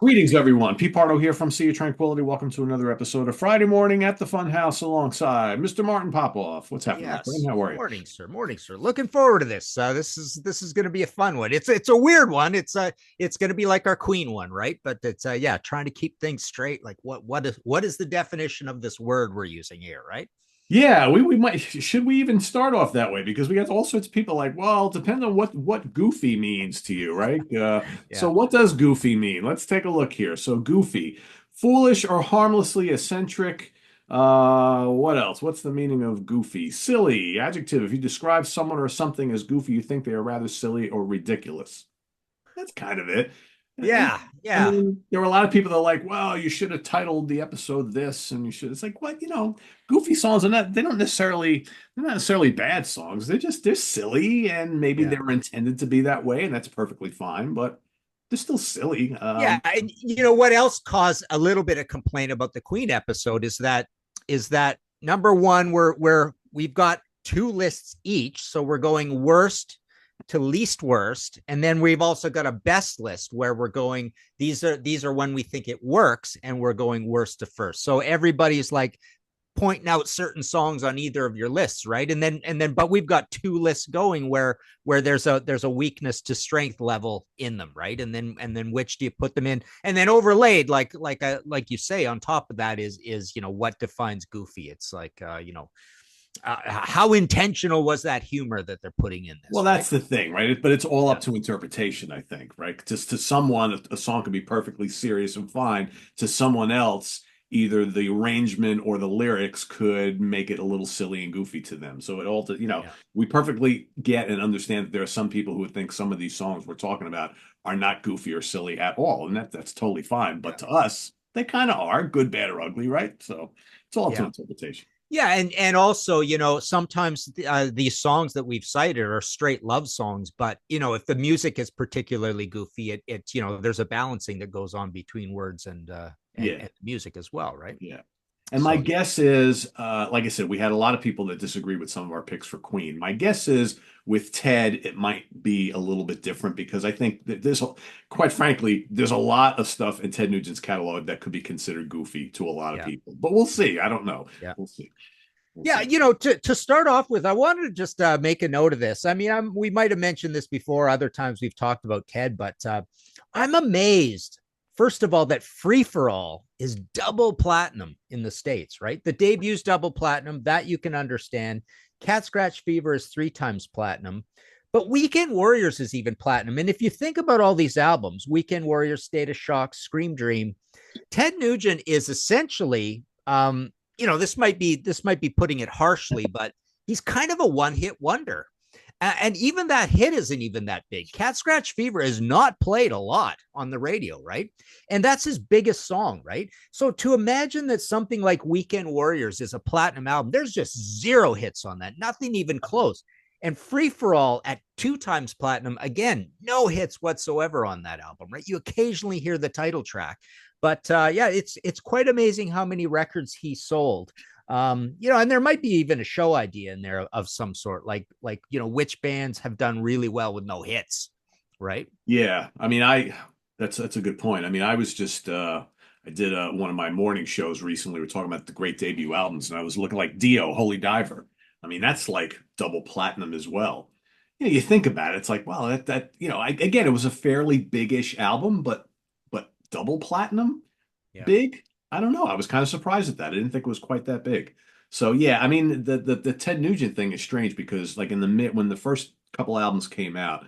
Greetings, everyone. Pete Pardo here from Sea of Tranquility. Welcome to another episode of Friday Morning at the Funhouse alongside Mr. Martin Popoff. What's happening, my friend? Yes. How are you? Morning, sir. Morning, sir. Looking forward to this. This is going to be a fun one. It's a weird one. It's going to be like our Queen one, right? But it's yeah, trying to keep things straight. Like what is the definition of this word we're using here, right? Yeah, we might should we even start off that way because we got all sorts of people like, well, depends on what goofy means to you, right? So Yeah. what does goofy mean? Let's take a look here. So goofy, foolish or harmlessly eccentric. What else? What's the meaning of goofy? Silly, adjective. If you describe someone or something as goofy, you think they are rather silly or ridiculous. That's kind of it. And, Yeah. I Yeah. mean, there were a lot of people that are like, well, you should have titled the episode this, and you should. It's like, what, goofy songs are not, they're not necessarily bad songs. They're silly, and maybe they Yeah. were intended to be that way, and that's perfectly fine, but they're still silly. Yeah. And you know what else caused a little bit of complaint about the Queen episode is that number one, we've got two lists each. So we're going worst to least worst. And then we've also got a best list where we're going, these are when we think it works, and we're going worst to first. So everybody's like pointing out certain songs on either of your lists, right? And then but we've got two lists going where there's a weakness to strength level in them, right? And then which do you put them in? And then overlaid, like you say, on top of that is what defines goofy. It's like how intentional was that humor that they're putting in Well, this, right? that's the thing, right? But it's all up Yeah. to interpretation, I think, right? Just to someone, a song could be perfectly serious and fine. To someone else, either the arrangement or the lyrics could make it a little silly and goofy to them. So Yeah. we perfectly get and understand that there are some people who would think some of these songs we're talking about are not goofy or silly at all, and that's totally fine. But Yeah. to us, they kind of are, good, bad, or ugly, right? So it's all up to Yeah. interpretation. Yeah, and also, sometimes these songs that we've cited are straight love songs, but if the music is particularly goofy, there's a balancing that goes on between words Yeah. and music as well, right? Yeah. And my So yeah, guess is, like I said, we had a lot of people that disagree with some of our picks for Queen. My guess is with Ted, it might be a little bit different because I think that quite frankly, there's a lot of stuff in Ted Nugent's catalog that could be considered goofy to a lot of yeah, people. But we'll see. I don't know. yeah. We'll see. We'll Yeah, see. to start off with, I wanted to just make a note of this. I mean, we might have mentioned this before, other times we've talked about Ted, but I'm amazed, first of all, that Free for All is double platinum in the States, right? The debut's double platinum, that you can understand. Cat Scratch Fever is 3 times platinum, but Weekend Warriors is even platinum. And if you think about all these albums, Weekend Warriors, State of Shock, Scream Dream, Ted Nugent is essentially, this might be putting it harshly, but he's kind of a one-hit wonder. And even that hit isn't even that big. Cat Scratch Fever is not played a lot on the radio, right? And that's his biggest song, right? So to imagine that something like Weekend Warriors is a platinum album, there's just zero hits on that, nothing even close. And Free for All at 2 times platinum, again, no hits whatsoever on that album, right? You occasionally hear the title track, but yeah, it's quite amazing how many records he sold. And there might be even a show idea in there of some sort, like which bands have done really well with no hits, right? Yeah. I mean, that's a good point. I mean, I was just I did one of my morning shows recently. We're talking about the great debut albums, and I was looking like Dio, Holy Diver. I mean, that's like double platinum as well. You think about it, it's like, well, again, it was a fairly big-ish album, but double platinum, Yeah. big. I don't know. I was kind of surprised at that. I didn't think it was quite that big. So yeah, I mean, the Ted Nugent thing is strange because like in the mid when the first couple albums came out,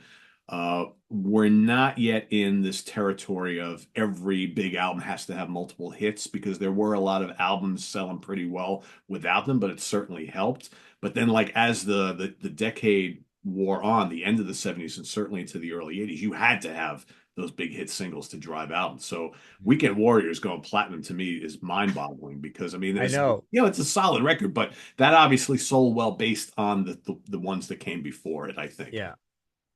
we're not yet in this territory of every big album has to have multiple hits because there were a lot of albums selling pretty well without them, but it certainly helped. But then like as the decade wore on, the end of the 70s and certainly into the early 80s, you had to have those big hit singles to drive albums. So Weekend Warriors going platinum to me is mind-boggling because I mean, I know. it's a solid record, but that obviously sold well based on the ones that came before it, I think. Yeah.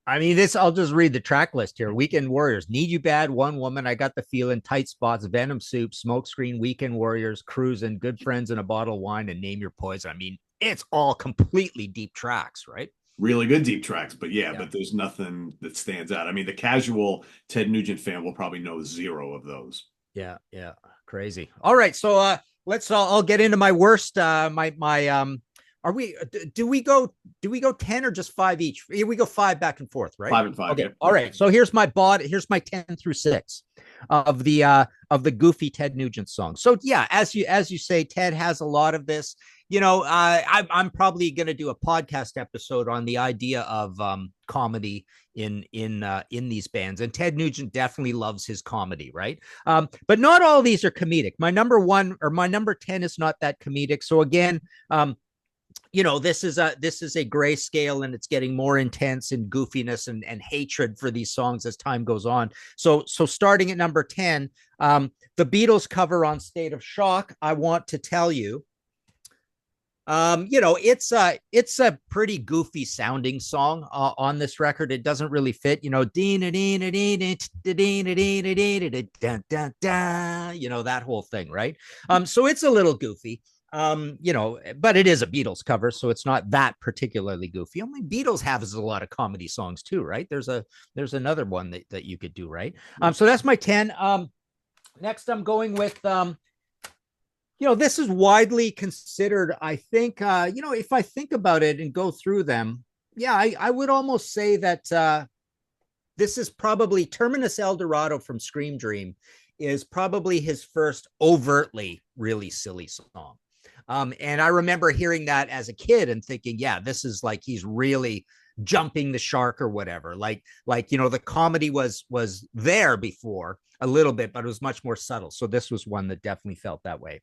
I mean, I'll just read the track list here. Weekend Warriors, Need You Bad, One Woman, I Got the Feeling, Tight Spots, Venom Soup, Smokescreen, Weekend Warriors, Cruising, Good Friends and a Bottle of Wine, and Name Your Poison. I mean, it's all completely deep tracks, right? really good deep tracks, but yeah, Yeah. but there's nothing that stands out. I mean, the casual Ted Nugent fan will probably know zero of those. Yeah, yeah, crazy. All right, so let's I'll get into my worst. My are we do we go 10 or just five each? Here we go five back and forth, right? 5 and 5, Okay. yeah, All yeah. right. So here's my 10 through 6 of the goofy Ted Nugent song. So yeah, as you say, Ted has a lot of this. I'm probably going to do a podcast episode on the idea of comedy in these bands, and Ted Nugent definitely loves his comedy, right? But not all these are comedic. My number one or my number 10 is not that comedic. So again, this is a gray scale, and it's getting more intense in goofiness and hatred for these songs as time goes on. So starting at number 10, the Beatles cover on State of Shock, I Want to Tell You. It's a pretty goofy sounding song on this record. It doesn't really fit, that whole thing, right? So it's a little goofy. But it is a Beatles cover, so it's not that particularly goofy. Only Beatles have a lot of comedy songs too, right? There's another one that you could do, right? So that's my 10. Next I'm going with this is widely considered, I think, if I think about it and go through them, yeah, I would almost say that this is probably Terminus El Dorado from Scream Dream is probably his first overtly really silly song. And I remember hearing that as a kid and thinking, yeah, this is like he's really jumping the shark or whatever. The comedy was there before a little bit, but it was much more subtle. So this was one that definitely felt that way.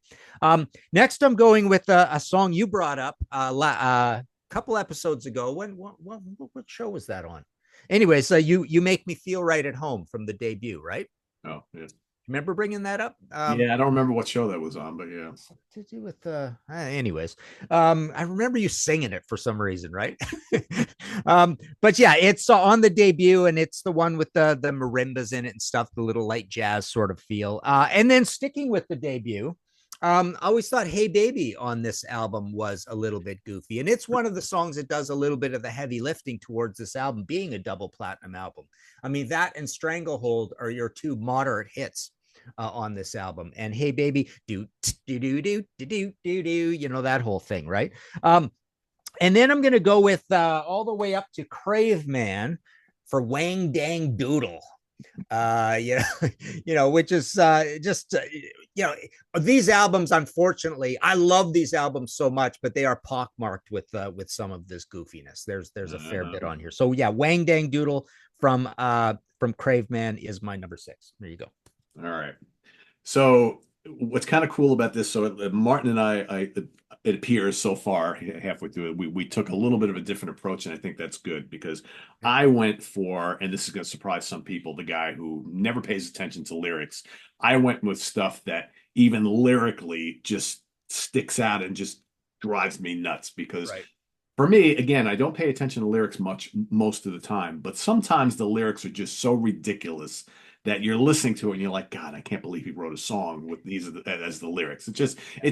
Next, I'm going with a song you brought up a couple episodes ago. What show was that on? Anyways, you make me feel right at home from the debut, right? Oh, yeah. Remember bringing that up? Yeah, I don't remember what show that was on, but yeah. To do with anyways, I remember you singing it for some reason, right? But yeah, it's on the debut, and it's the one with the marimbas in it and stuff, the little light jazz sort of feel. And then sticking with the debut, I always thought "Hey Baby" on this album was a little bit goofy, and it's one of the songs that does a little bit of the heavy lifting towards this album being a double platinum album. I mean, that and "Stranglehold" are your two moderate hits on this album. And "Hey Baby," do do do do do do do do, that whole thing, right? And then I'm going to go with all the way up to Crave Man for "Wang Dang Doodle." uh you know which is just these albums, unfortunately, I love these albums so much, but they are pockmarked with some of this goofiness. There's a fair bit on here. So yeah, "Wang Dang Doodle" from Crave Man is my number 6. There you go. All right. So what's kind of cool about this? So Martin and I, it appears so far halfway through it, we took a little bit of a different approach, and I think that's good because I went for, and this is going to surprise some people, the guy who never pays attention to lyrics. I went with stuff that even lyrically just sticks out and just drives me nuts because Right. for me, again, I don't pay attention to lyrics much most of the time, but sometimes the lyrics are just so ridiculous that you're listening to it and you're like, God, I can't believe he wrote a song with these as the lyrics. It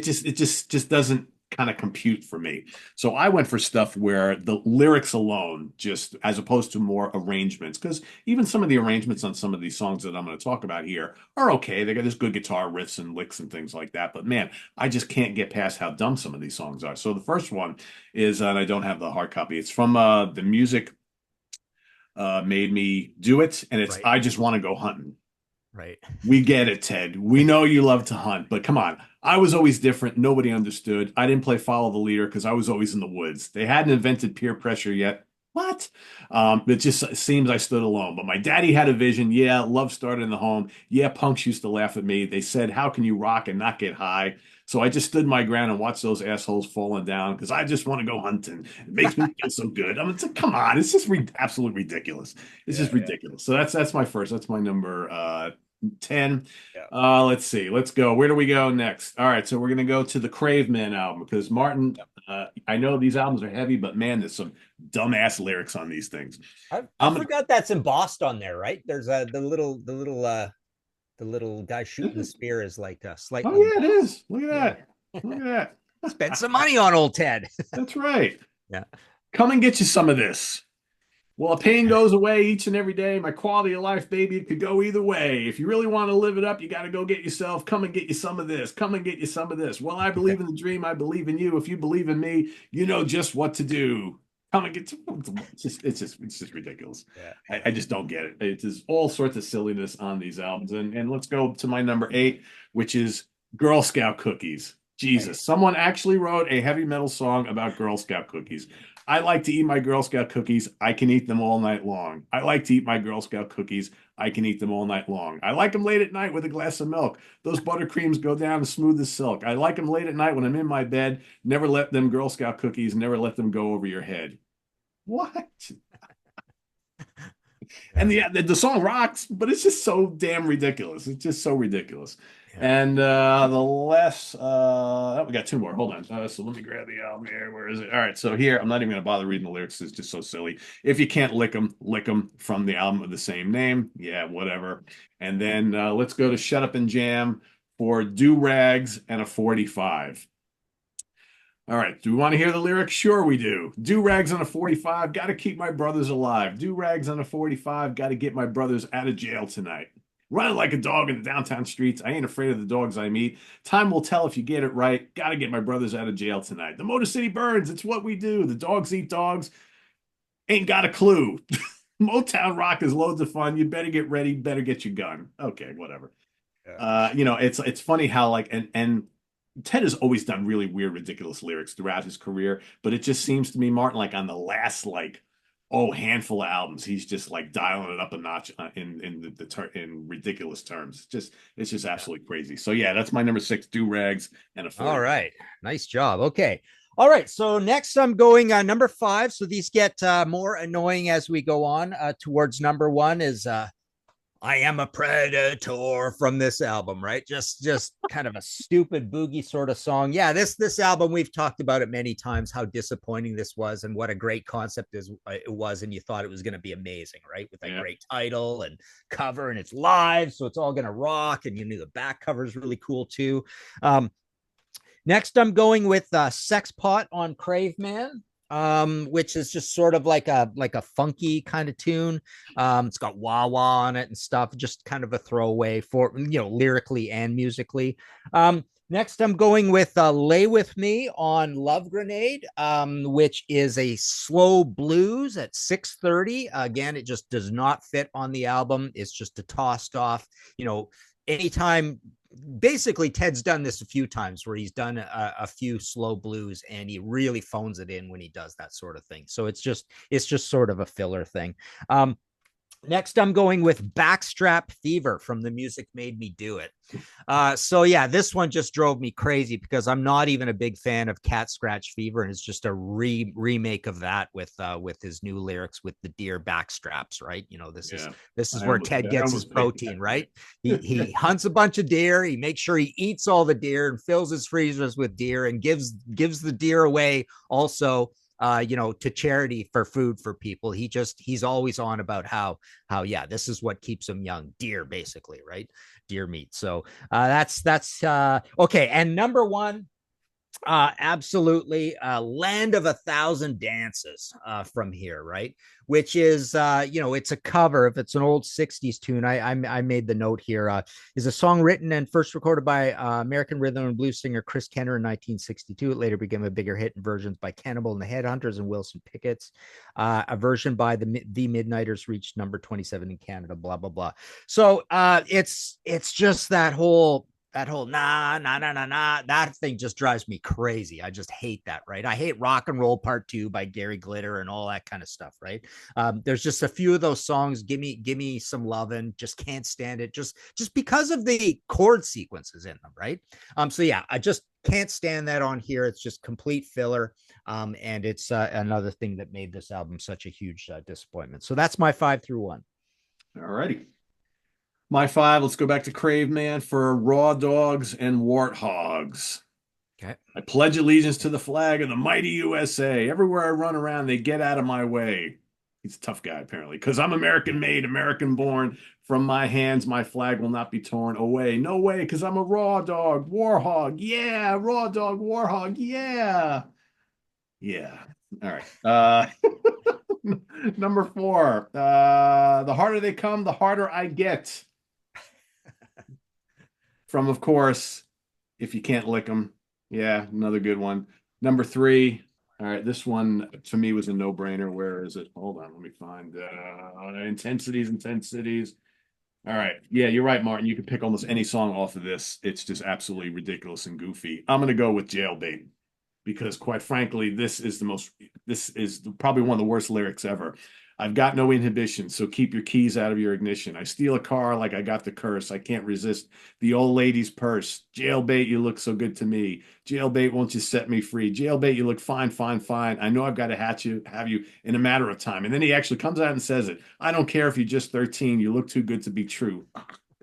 just doesn't kind of compute for me. So I went for stuff where the lyrics alone, just as opposed to more arrangements, because even some of the arrangements on some of these songs that I'm going to talk about here are okay. They got this good guitar riffs and licks and things like that. But man, I just can't get past how dumb some of these songs are. So the first one is, and I don't have the hard copy. It's from the music made me do it, and it's Right. I just want to go hunting. Right. We get it, Ted. We know you love to hunt, but come on. I was always different. Nobody understood. I didn't play follow the leader because I was always in the woods. They hadn't invented peer pressure yet. What? It just seems I stood alone. But my daddy had a vision. Yeah, love started in the home. Yeah, punks used to laugh at me. They said, "How can you rock and not get high?" So I just stood my ground and watched those assholes falling down because I just want to go hunting. It makes me feel so good. I mean, come on, it's just absolutely ridiculous. It's Yeah, just yeah, ridiculous. So that's my first. That's my number 10. yeah. Let's see. Let's go. Where do we go next? All right, so we're gonna go to the Crave Man album because Martin, I know these albums are heavy, but man, there's some dumbass lyrics on these things. I I'm gonna. forgot that's embossed on there, right? There's the little guy shooting the spear is like Oh slightly yeah, it embossed. is. Look at Yeah. that. Look at that. Spend some money on old Ted. That's right. Yeah. Come and get you some of this. Well, the pain goes away each and every day. My quality of life, baby, it could go either way. If you really want to live it up, you got to go get yourself. Come and get you some of this. Come and get you some of this. Well, I believe in the dream. I believe in you. If you believe in me, you know just what to do. Come and get. It's just ridiculous. Yeah. I just don't get it. It's just all sorts of silliness on these albums. And let's go to my number 8, which is Girl Scout cookies. Right. Jesus, someone actually wrote a heavy metal song about Girl Scout cookies. I like to eat my Girl Scout cookies. I can eat them all night long. I like to eat my Girl Scout cookies. I can eat them all night long. I like them late at night with a glass of milk. Those buttercreams go down as smooth as silk. I like them late at night when I'm in my bed. Never let them Girl Scout cookies, never let them go over your head. What? And Yeah. the song rocks, but it's just so damn ridiculous. It's just so ridiculous. Yeah. And the less oh, we got two more. Hold on. So let me grab the album here. Where is it? All right. So here, I'm not even gonna bother reading the lyrics. It's just so silly. If you can't lick them from the album of the same name. Yeah, whatever. And then let's go to Shut Up and Jam for Do Rags and a 45. All right. Do we want to hear the lyrics? Sure, we do. Do rags on a 45. Got to keep my brothers alive. Do rags on a 45. Got to get my brothers out of jail tonight. Running like a dog in the downtown streets. I ain't afraid of the dogs I meet. Time will tell if you get it right. Got to get my brothers out of jail tonight. The Motor City burns. It's what we do. The dogs eat dogs. Ain't got a clue. Motown rock is loads of fun. You better get ready. Better get your gun. Okay, whatever. Yeah. It's funny how like and Ted has always done really weird, ridiculous lyrics throughout his career, but it just seems to me, Martin, like on the last handful of albums, he's just like dialing it up a notch in ridiculous terms. It's just Yeah. absolutely crazy. So yeah, that's my number 6, Do Rags and a All 40. right. Nice job. Okay. All right. So next I'm going number 5. So these get more annoying as we go on towards number 1 is I am a predator from this album, right? Just kind of a stupid boogie sort of song. Yeah, this album we've talked about it many times how disappointing this was and what a great concept it was and you thought it was going to be amazing, right? With that Yeah. great title and cover and it's live, so it's all going to rock and you knew the back cover is really cool too. Um Next, I'm going with Sex Pot on Crave Man, which is just sort of like a funky kind of tune. It's got wah wah on it and stuff, just kind of a throwaway for lyrically and musically. Next, I'm going with Lay With Me on Love Grenade, which is a slow blues at 6:30. Again, it just does not fit on the album. It's just a tossed off, anytime basically Ted's done this a few times where he's done a few slow blues and he really phones it in when he does that sort of thing. So it's just sort of a filler thing. Next, I'm going with Backstrap Fever from The Music Made Me Do It. So yeah, this one just drove me crazy because I'm not even a big fan of Cat Scratch Fever, and it's just a remake of that with his new lyrics with the deer backstraps, right? This is Yeah. this is I where almost Ted I gets his almost picked protein, that. right? He hunts a bunch of deer, he makes sure he eats all the deer and fills his freezers with deer and gives the deer away also to charity for food for people. He's always on about how yeah, this is what keeps him young. Deer, basically, right? Deer meat. So that's okay. And number 1, absolutely, Land of a Thousand Dances from here, right? Which is it's a cover. If it's an old 60s tune, I made the note here. Is a song written and first recorded by American rhythm and blues singer Chris Kenner in 1962. It later became a bigger hit in versions by Cannibal and the Headhunters and Wilson Pickett's. A version by the Midnighters reached number 27 in Canada, blah blah blah. So it's just that whole nah, that thing just drives me crazy. I just hate that, right? I hate Rock and Roll Part 2 by Gary Glitter and all that kind of stuff, right? There's just a few of those songs. Give me some lovin'. Just can't stand it. Just because of the chord sequences in them, right? So yeah, I just can't stand that on here. It's just complete filler. And it's another thing that made this album such a huge disappointment. So that's my 5 through 1. All righty. My 5, let's go back to Crave Man for Raw Dogs and Warthogs. Okay. I pledge allegiance to the flag of the mighty USA. Everywhere I run around, they get out of my way. He's a tough guy, apparently, because I'm American made, American born. From my hands, my flag will not be torn away. No way, because I'm a raw dog, warhog. Yeah, raw dog, warhog. Yeah. Yeah. All right. Number four. The harder they come, the harder I get. From, of course, if you can't lick them. Yeah, another good one. Number three. All right, this one to me was a no-brainer. Where is it? Hold on, let me find intensities, intensities. All right. Yeah, you're right, Martin. You can pick almost any song off of this. It's just absolutely ridiculous and goofy. I'm gonna go with Jailbait because quite frankly, this is probably one of the worst lyrics ever. I've got no inhibition, so keep your keys out of your ignition. I steal a car like I got the curse. I can't resist the old lady's purse. Jailbait, you look so good to me. Jailbait, won't you set me free? Jailbait, you look fine, fine, fine. I know I've got to have you in a matter of time. And then he actually comes out and says it. I don't care if you're just 13. You look too good to be true.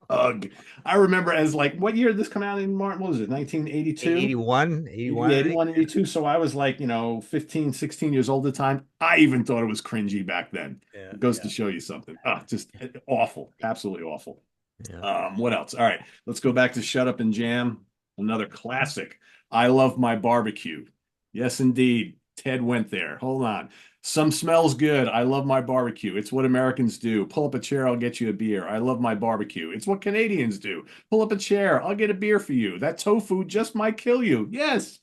Ugh. I remember as like, what year did this come out in, Martin? What was it, 1982? 81, 81, Yeah, I think. 81, 82. So I was like, 15, 16 years old at the time. I even thought it was cringy back then. Yeah, It goes to yeah, show you something. Just awful. Absolutely awful. yeah. What else? All right, let's go back to Shut Up and Jam. Another classic. I love my barbecue. Yes, indeed. Ted went there. Hold on. Some smells good. I love my barbecue. It's what Americans do. Pull up a chair, I'll get you a beer. I love my barbecue. It's what Canadians do. Pull up a chair, I'll get a beer for you. That tofu just might kill you. Yes.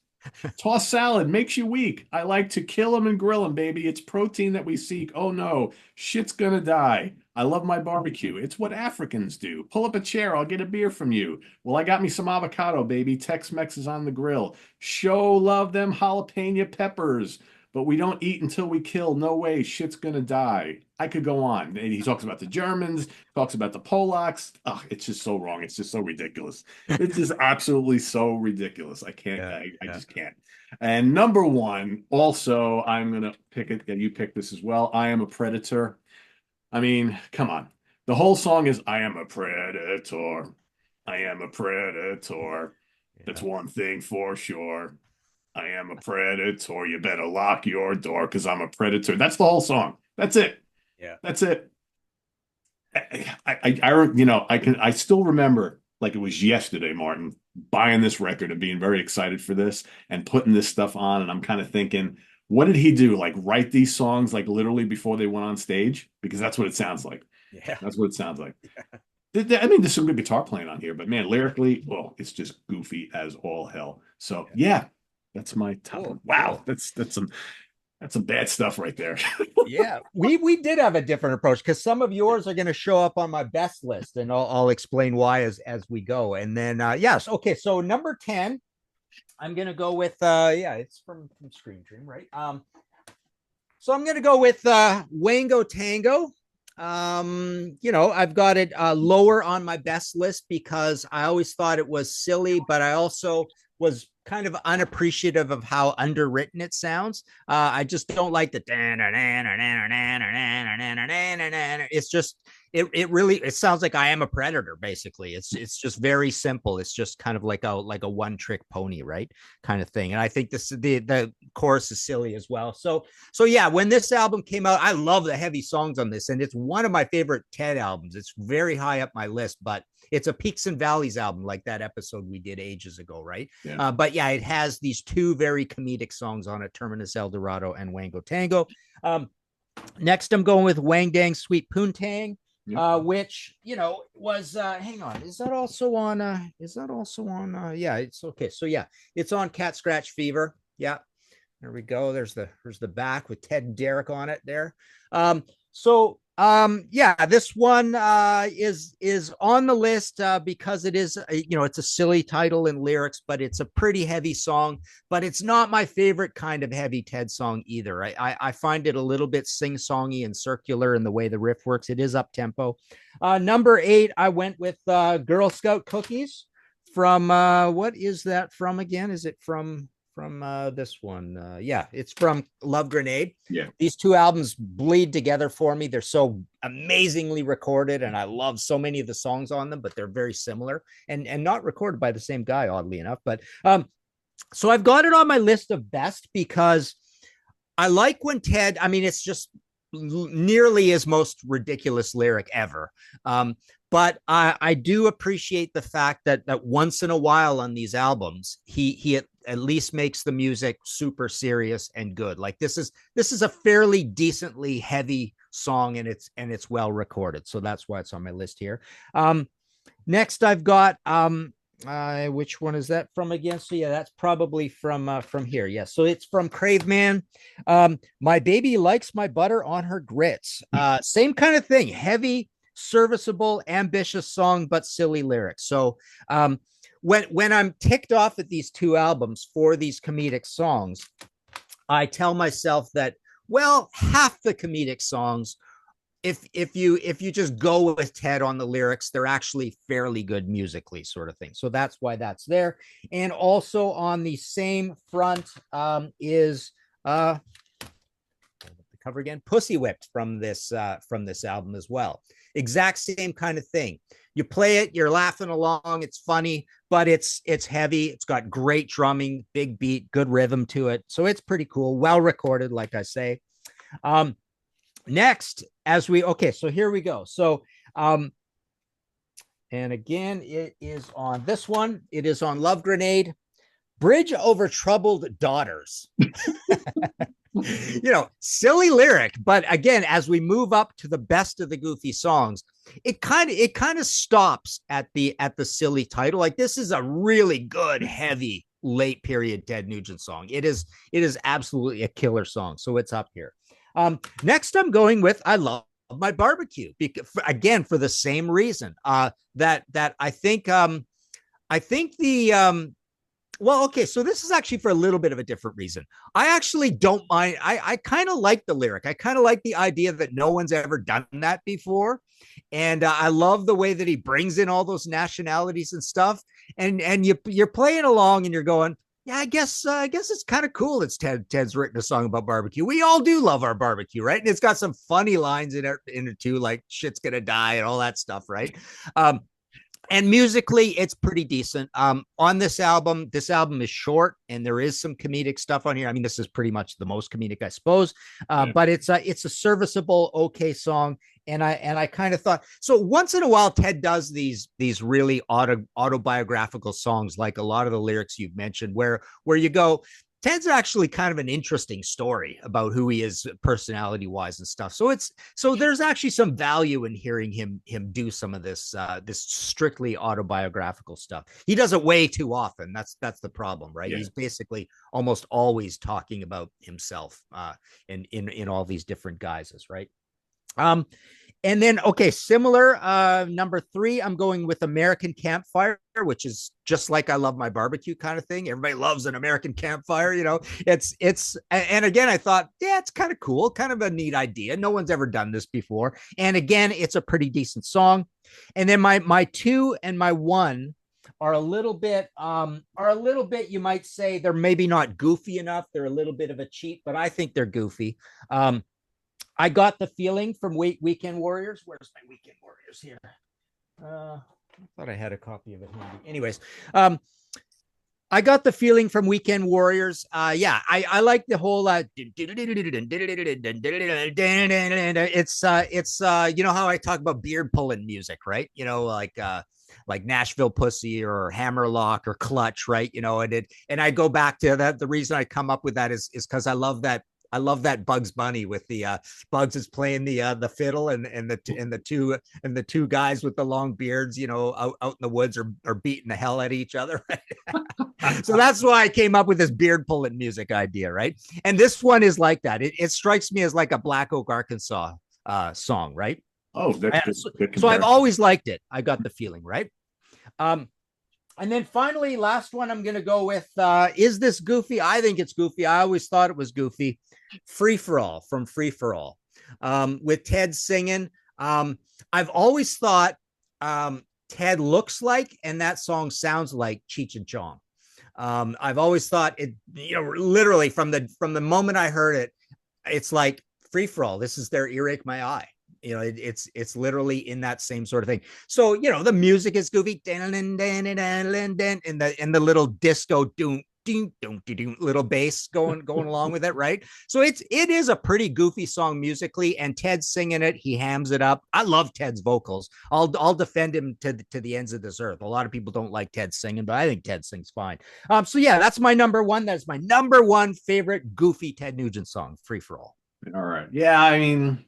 Tossed salad makes you weak. I like to kill them and grill them, baby. It's protein that we seek. Oh no, shit's gonna die. I love my barbecue. It's what Africans do. Pull up a chair, I'll get a beer from you. Well, I got me some avocado, baby. Tex-Mex is on the grill. Show love them jalapeno peppers, but we don't eat until we kill. No way, shit's gonna die. I could go on. And he talks about the Germans, talks about the Polacks. Oh, it's just so wrong. It's just so ridiculous. It's just absolutely so ridiculous. I can't, Yeah, I yeah. just can't. And number one, also, I'm gonna pick it, and you pick this as well. I am a predator. I mean, come on. The whole song is I am a predator. I am a predator. That's Yeah. one thing for sure. I am a predator. You better lock your door because I'm a predator. That's the whole song. That's it. Yeah. That's it. I still remember like it was yesterday, Martin, buying this record and being very excited for this and putting this stuff on. And I'm kind of thinking, what did he do? Like write these songs like literally before they went on stage? Because that's what it sounds like. Yeah. That's what it sounds like. I mean, there's some good guitar playing on here, but man, lyrically, well, it's just goofy as all hell. So Yeah. yeah, that's my top. Cool. Wow, Cool. that's some bad stuff right there. Yeah, we did have a different approach because some of yours are going to show up on my best list, and I'll explain why as we go. And then yes, okay. So number 10, I'm going to go with yeah, it's from Scream Dream, right? So I'm going to go with Wango Tango. I've got it lower on my best list because I always thought it was silly, but I also was kind of unappreciative of how underwritten it sounds. I just don't like the it's just it really it sounds like I am a predator basically. It's just very simple. It's just kind of like a one trick pony, right? Kind of thing. And I think the chorus is silly as well. So yeah, when this album came out, I love the heavy songs on this and it's one of my favorite Ted albums. It's very high up my list, but it's a peaks and valleys album like that episode we did ages ago, right? Yeah. But yeah, it has these two very comedic songs on it, Terminus El Dorado and Wango Tango. Next, I'm going with Wang Dang Sweet Poontang, Yep. which was hang on, is that also on? Yeah, it's okay. So yeah, it's on Cat Scratch Fever. Yeah, there we go. There's the back with Ted and Derek on it there. Yeah, this one is on the list because it is it's a silly title and lyrics, but it's a pretty heavy song, but it's not my favorite kind of heavy Ted song either. I find it a little bit sing-songy and circular in the way the riff works. It is up tempo. Number 8, I went with Girl Scout Cookies from what is that from again? Is it from this one? Yeah, it's from Love Grenade. Yeah. These two albums bleed together for me. They're so amazingly recorded and I love so many of the songs on them, but they're very similar and not recorded by the same guy, oddly enough. But so I've got it on my list of best because I like when Ted, I mean, it's just nearly his most ridiculous lyric ever. But I do appreciate the fact that once in a while on these albums, he at least makes the music super serious and good. Like this is a fairly decently heavy song, and it's well recorded. So that's why it's on my list here. Next I've got which one is that from again? So yeah, that's probably from here. Yeah, so it's from Craveman. My baby likes my butter on her grits. Same kind of thing, heavy, serviceable, ambitious song, but silly lyrics. So when I'm ticked off at these two albums for these comedic songs, I tell myself that, well, half the comedic songs, if you just go with Ted on the lyrics, they're actually fairly good musically, sort of thing. So that's why that's there. And also on the same front is the cover again, Pussy Whipped from this album as well. Exact same kind of thing. You play it, you're laughing along, it's funny, but it's heavy. It's got great drumming, big beat, good rhythm to it. So it's pretty cool, well recorded, like I say. Next, so here we go. So and again, it is on this one. It is on Love Grenade, Bridge Over Troubled Daughters. Silly lyric, but again, as we move up to the best of the Goofy songs, it kind of stops at the silly title. Like, this is a really good, heavy, late period Ted Nugent song. It is absolutely a killer song. So it's up here. Next, I'm going with I Love My Barbecue, again, for the same reason that I think the well, okay, so this is actually for a little bit of a different reason. I actually don't mind. I kind of like the lyric. I kind of like the idea that no one's ever done that before. And I love the way that he brings in all those nationalities and stuff. And you're playing along and you're going, yeah, I guess it's kind of cool. Ted's written a song about barbecue. We all do love our barbecue, right? And it's got some funny lines in it too, like shit's gonna die and all that stuff, right? And musically, it's pretty decent. On this album is short, and there is some comedic stuff on here. I mean, this is pretty much the most comedic, I suppose. But it's a serviceable, okay song. And I kind of thought, so once in a while, Ted does these really autobiographical songs, like a lot of the lyrics you've mentioned, where you go, Ted's actually kind of an interesting story about who he is personality wise and stuff. So there's actually some value in hearing him do some of this strictly autobiographical stuff. He does it way too often. That's the problem, right? Yeah. He's basically almost always talking about himself in all these different guises, right? And then, okay, similar, number 3, I'm going with American Campfire, which is just like I Love My Barbecue kind of thing. Everybody loves an American campfire, and again, I thought, yeah, it's kind of cool, kind of a neat idea. No one's ever done this before. And again, it's a pretty decent song. And then my 2 and my 1 are a little bit, you might say they're maybe not goofy enough. They're a little bit of a cheat, but I think they're goofy. I Got the Feeling from Weekend Warriors. Where's my Weekend Warriors here? I thought I had a copy of it handy. Anyways, I Got the Feeling from Weekend Warriors. Yeah, I like the whole it's you know how I talk about beard pulling music, right? Like Nashville Pussy or Hammerlock or Clutch, right? And I go back to that. The reason I come up with that is because I love that Bugs Bunny with the Bugs is playing the fiddle and the two guys with the long beards, out in the woods are beating the hell out of each other. Right? So that's why I came up with this beard pulling music idea, right? And this one is like that. It strikes me as like a Black Oak, Arkansas song, right? Oh, that's good. So I've always liked it. I Got the Feeling, right? And then finally, last one I'm going to go with, is this goofy? I think it's goofy. I always thought it was goofy. Free for All from Free for All, with Ted singing. I've always thought Ted looks like, and that song sounds like Cheech and Chong. I've always thought it, literally from the moment I heard it, it's like Free for All. This is their Earache My Eye. It's literally in that same sort of thing. So, the music is goofy, and the little disco doom little bass going along with it, right? So it is a pretty goofy song musically, and Ted's singing it. He hams it up. I love Ted's vocals. I'll defend him to the ends of this earth. A lot of people don't like Ted singing, but I think Ted sings fine. So yeah, that's my number one. That's my number one favorite goofy Ted Nugent song, Free for All. All right. Yeah, I mean,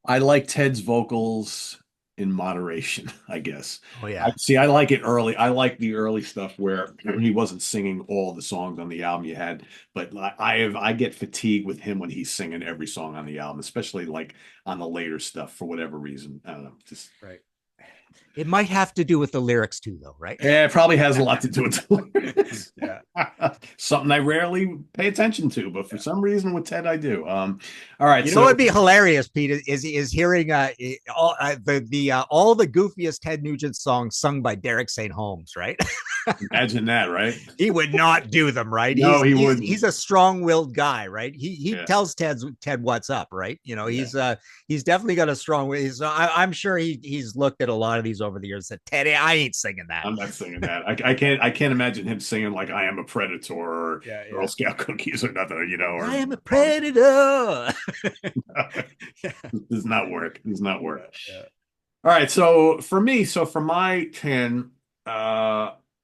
I like Ted's vocals in moderation, I guess. Oh I yeah. see. I like it early. I like the early stuff where he wasn't singing all the songs on the album you had, but I get fatigued with him when he's singing every song on the album, especially like on the later stuff for whatever reason. I don't know. Just Right. It might have to do with the lyrics too, though, right? yeah, it probably has a lot to do with the lyrics. Yeah. Something I rarely pay attention to, but for some reason with Ted I do. All right, You know what'd so be hilarious, Pete, is hearing all the goofiest Ted Nugent songs sung by Derek St. Holmes, right? imagine that, right? He would not do them, right? No, he He's wouldn't. a strong-willed guy, right? He Yeah, tells Ted what's up, right? You know, yeah. he's definitely got a strong will. I'm sure he's looked at a lot of these over the years. That Ted, I ain't singing that. I'm not singing that. I can't imagine him singing like "I Am a Predator" or Yeah, Girl yeah. Scout cookies or nothing, I or am a predator. does not work. Does not Yeah, work. yeah. All right, so for me, so for my 10,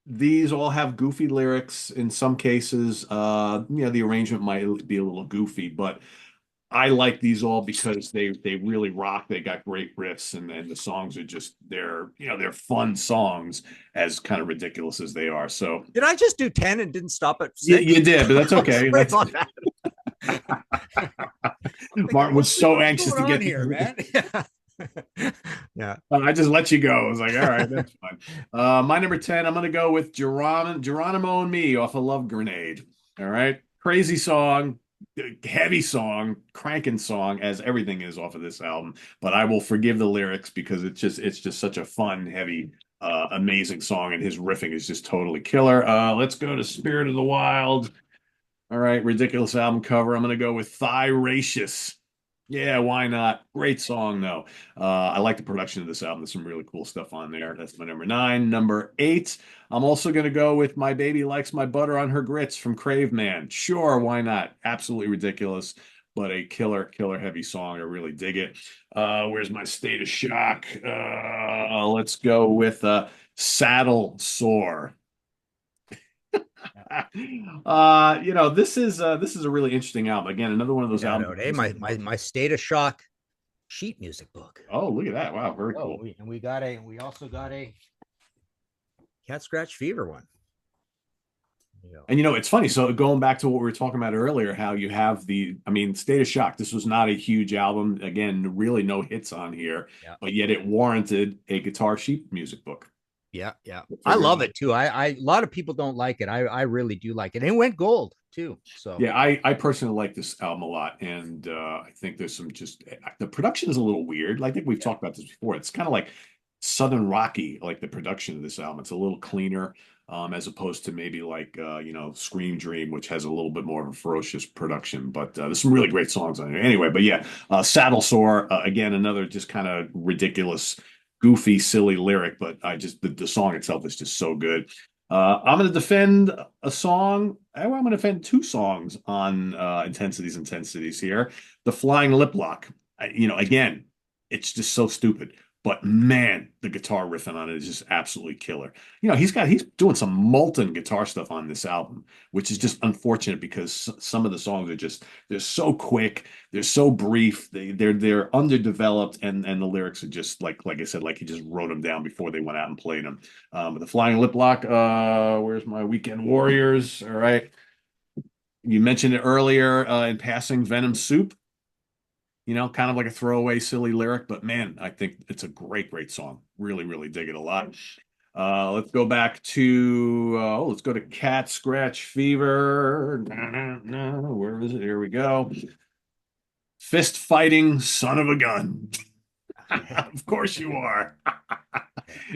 these all have goofy lyrics in some cases. The arrangement might be a little goofy, but I like these all because they really rock. They got great riffs and the songs are just they're fun songs as kind of ridiculous as they are. So Did I just do 10 and didn't stop at you, 6? you did, but that's okay. Sorry That's about that. I'm thinking, Martin was so what's anxious going to on get here, to. man? Yeah. I just let you go. I was like, all right, that's fine. My number 10, I'm gonna go with Geronimo and Me off of Love Grenade. All right. Crazy song, heavy song, cranking song, as everything is off of this album. But I will forgive the lyrics because it's just such a fun, heavy, amazing song, and his riffing is just totally killer. Let's go to Spirit of the Wild. All right, ridiculous album cover. I'm gonna go with Thigh-racious. Yeah, why not? Great song though. I like the production of this album. There's some really cool stuff on there. That's my number nine. Number eight, I'm also gonna go with My Baby Likes My Butter on Her Grits from Crave Man. Sure, why not? Absolutely ridiculous, but a killer, killer heavy song. I really dig it. Where's my State of Shock? Let's go with Saddle Sore. This is a really interesting album. Again, another one of those Yeah, albums. no, hey, my State of Shock sheet music book. Oh, look at that! Wow, very Oh, cool. we also got a Cat Scratch Fever one. Yeah. And it's funny. So going back to what we were talking about earlier, how you have I mean, State of Shock. This was not a huge album. Again, really no hits on here, Yeah. but yet it warranted a guitar sheet music book. Yeah, yeah. I Figure it love out. it too. A lot of people don't like it. I really do like it. And it went gold too. So Yeah, I personally like this album a lot, and I think there's some just the production is a little weird. I think we've yeah, talked about this before. It's kind of like Southern Rocky, like the production of this album. It's a little cleaner, as opposed to maybe like Scream Dream, which has a little bit more of a ferocious production. But there's some really great songs on here. Anyway, but yeah, Saddle Sore again, another just kind of ridiculous, goofy, silly lyric, but the song itself is just so good. I'm going to defend a song. I'm going to defend two songs on intensities here. The Flying Lip Lock. Again, it's just so stupid. But man, the guitar riffing on it is just absolutely killer. He's doing some molten guitar stuff on this album, which is yeah. just unfortunate because some of the songs they're so quick, they're so brief, they're underdeveloped, and the lyrics are just like I said, like he just wrote them down before they went out and played them. The Flying Lip Lock, where's my Weekend Warriors? All right. You mentioned it earlier in passing, Venom Soup, kind of like a throwaway, silly lyric, but man, I think it's a great, great song. Really, really dig it a lot. Let's go back to, let's go to Cat Scratch Fever. Where is it? Here we go. Fist fighting son of a gun. Of course you are.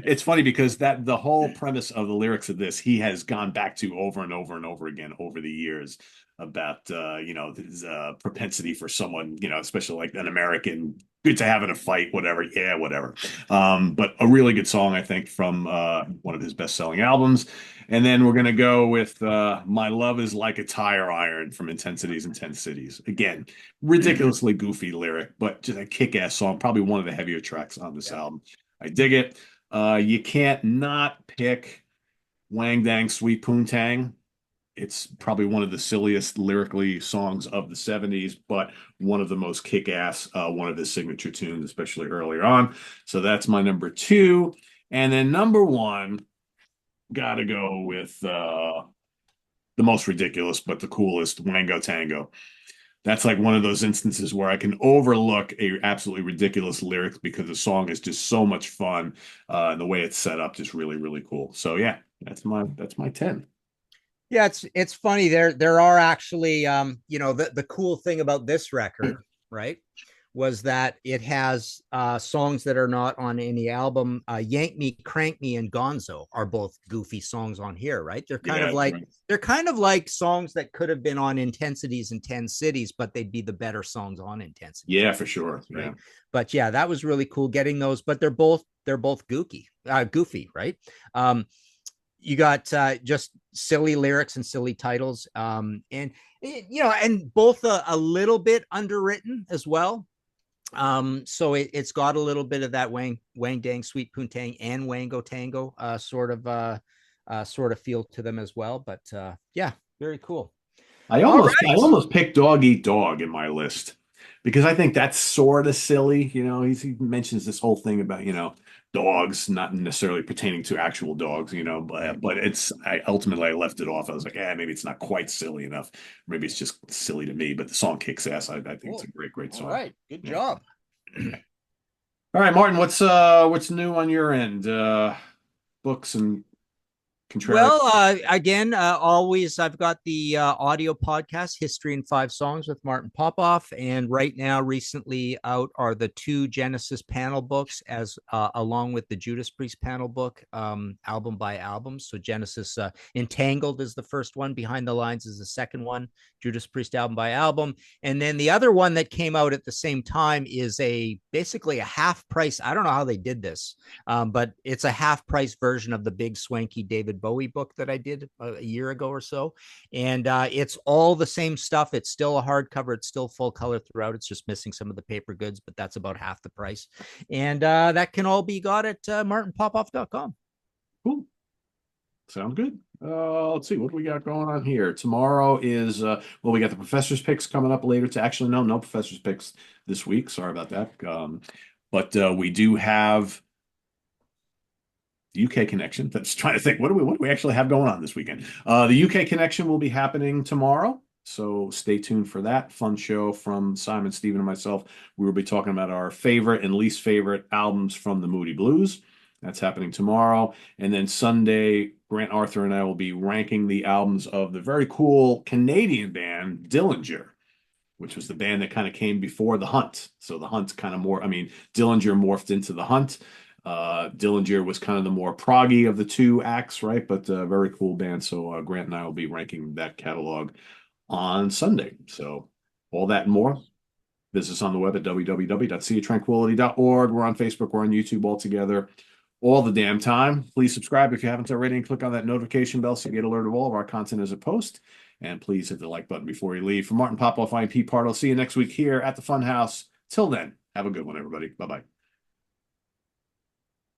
It's funny because the whole premise of the lyrics of this he has gone back to over and over and over again over the years about his propensity for someone, especially like an American good to have in a fight, whatever. Yeah, whatever. But a really good song, I think, from one of his best-selling albums. And then we're gonna go with My Love Is Like a Tire Iron from Intensities in 10 Cities. Again, ridiculously goofy lyric, but just a kick-ass song, probably one of the heavier tracks on this Yeah. album. I dig it. You can't not pick Wang Dang Sweet Poontang. It's probably one of the silliest lyrically songs of the 70s, but one of the most kick-ass, one of his signature tunes, especially earlier on. So that's my number two. And then number one, gotta go with the most ridiculous but the coolest, Wango Tango. That's like one of those instances where I can overlook a absolutely ridiculous lyric because the song is just so much fun, and the way it's set up just really, really cool. So yeah, that's my 10. Yeah, it's funny. There are actually the cool thing about this record, right, was that it has songs that are not on any album. Yank Me, Crank Me, and Gonzo are both goofy songs on here, right? Yeah, that's right. They're kind of like songs that could have been on Intensities in 10 Cities, but they'd be the better songs on Intensities, Yeah, for sure. Yeah. right? But yeah, that was really cool getting those. But they're both goofy, right? You got just silly lyrics and silly titles, and both a little bit underwritten as well. So it's got a little bit of that Wang Dang Sweet Poontang and Wango Tango sort of feel to them as well. But yeah, very cool. I All almost I right. almost picked Dog Eat Dog in my list because I think that's sort of silly. He mentions this whole thing about, dogs not necessarily pertaining to actual dogs, but I ultimately I left it off. I was like, maybe it's not quite silly enough. Maybe it's just silly to me, but the song kicks ass. I think it's Cool. a great, great All song. right. Good Yeah. job. All right, Martin, what's new on your end? Books and contrary. Well, again, always I've got the audio podcast, History in Five Songs with Martin Popoff. And right now, recently out are the two Genesis panel books, as along with the Judas Priest panel book, album by album. So Genesis Entangled is the first one, Behind the Lines is the second one, Judas Priest album by album. And then the other one that came out at the same time is basically a half price. I don't know how they did this, but it's a half price version of the big swanky David Bowie book that I did a year ago or so. And it's all the same stuff. It's still a hardcover. It's still full color throughout. It's just missing some of the paper goods, but that's about half the price. And that can all be got at martinpopoff.com. Cool. Sounds good. Let's see what we got going on here. Tomorrow is we got the professor's picks coming up later. To actually no professor's picks this week. Sorry about that. But we do have the UK connection. That's trying to think. What do we actually have going on this weekend? The UK connection will be happening tomorrow. So stay tuned for that fun show from Simon, Stephen, and myself. We will be talking about our favorite and least favorite albums from the Moody Blues. That's happening tomorrow. And then Sunday, Grant Arthur and I will be ranking the albums of the very cool Canadian band Dillinger, which was the band that kind of came before The Hunt. So The Hunt kind of Dillinger morphed into The Hunt. Dillinger was kind of the more proggy of the two acts, right? But very cool band. So Grant and I will be ranking that catalog on Sunday. So all that and more. Visit us on the web at www.seatranquility.org. We're on Facebook. We're on YouTube all together all the damn time. Please subscribe if you haven't already and click on that notification bell so you get alerted of all of our content as a post. And please hit the like button before you leave. For Martin Popoff, I'm Pete Pardo. See you next week here at the Funhouse. Till then, have a good one, everybody. Bye-bye.